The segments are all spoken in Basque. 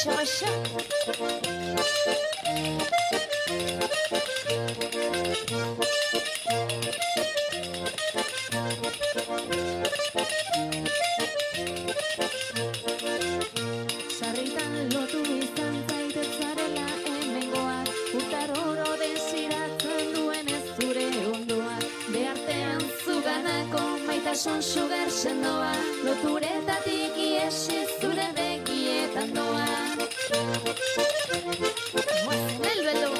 Kaixo, kaixo. Sarritan lotu izan zaitet zarela hemengoa, urtaroro desiratzen duen ez zure ondoa. Behartean zuganako maitasun sugar sendoa, loturetatik iesi zure begietan doa. El velo.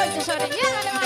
Hoy te sobreviene, va.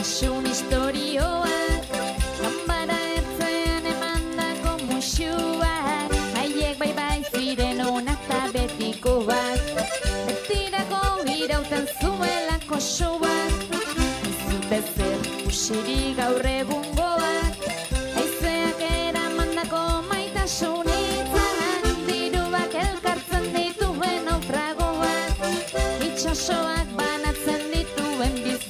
Maitasun istorioak, ganbara ertzean emandako musuak, haiek bai ziren onak ta betikoak, betirako irauten zuelako soak, ez bezer usiri gaur egungoak, haizeak eramandako maitasun hitzak, diruak elkartzen dituen naufragoak, itxasoak banatzen dituen bizitzak.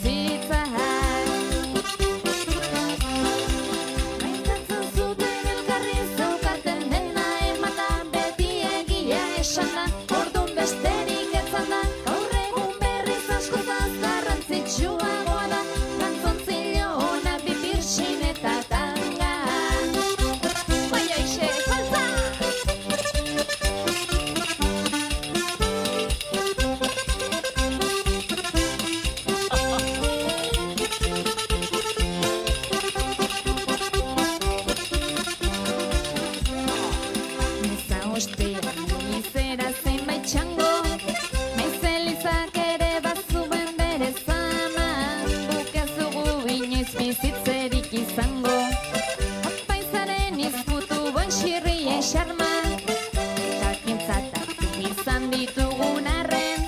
Maitatzen zuten elkarri zeukaten dena emata, beti egia esan da, orduan besterik etzan da, gaur egun berriz askotaz garrantzitsuagoa da, kantzontzilo ona bipirsin eta tanga. Bai aixe, salsa! Izera zenbait txango, maizelizak ere bazuen bere zama, guk ez dugu inoiz bizitzerik izango, apaizaren izputuen xirrien xarma, jakintzat hartu izan ditugun arren,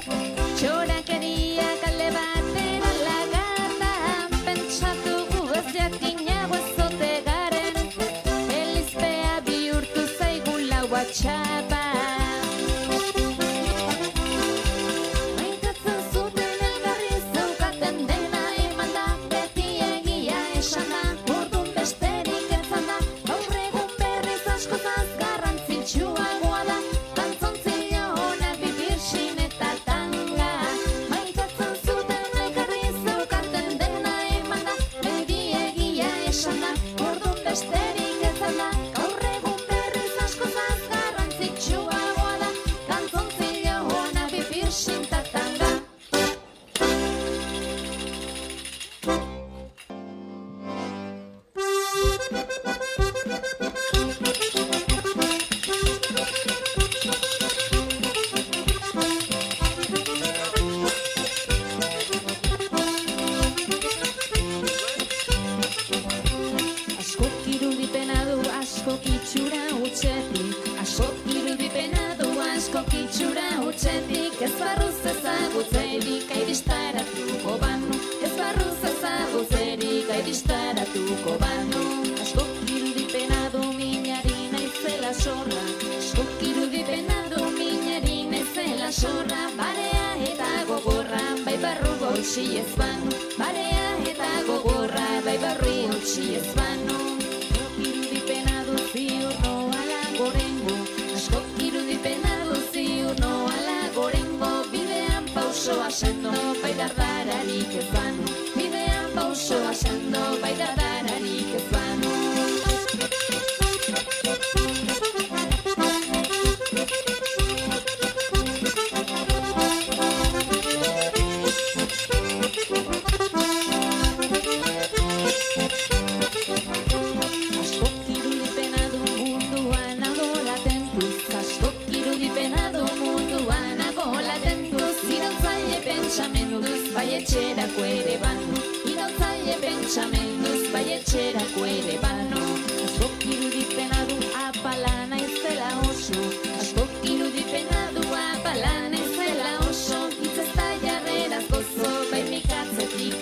txorakeriak alde batera lagarda, pentsatugu ez jakinago ez ote garen, elizpea bihurtu zaigu laua txapa. Maitatzen zuten elkarri zeukaten dena emanda, beti egia esan da, orduan besterik etzan da, gaur egun berriz askotaz garrantzitsuagoa da, kantzontzilo ona bipirsin eta tanga. Maitatzen zuten elkarri zeukaten dena emanda, beti egia esan da, orduan besterik etzan da, gaur egun berriz askotaz garrantzitsuagoa da, kantzontzilo ona bipirsin eta tanga. Askok irudipena du, askok itxura hutsetik, askok irudipena du, askok itxura hutsetik, ez barruz ezagutzerik airistaratuko banu, ez barruz ezagutzerik airistaratuko banu. Askok irudipena du, minari naizela sorra, askok irudipena du, minari naizela sorra, barea eta gogorra, bai barru gautxi ez banu, barea eta gogorra, bai barru gautxi ez banu. Irudipena du ziur noala gorengo, askok irudipena du ziur noala gorengo, bidean pausoa sendo, bai dardararik ez banu, bidean pausoa sendo, bai dardararik ez banu. Askok irudipena du munduan agola tentuz, askok irudipena du munduan agola tentuz, irautzaile pentsamenduz, bai etxerako ere banu, irautzaile pentsamenduz, bai etxerako ere banu. Askok irudipena du apala naizela oso, askok irudipena du apala naizela oso, hitz ez da jarreraz gozo, bai mikatzetik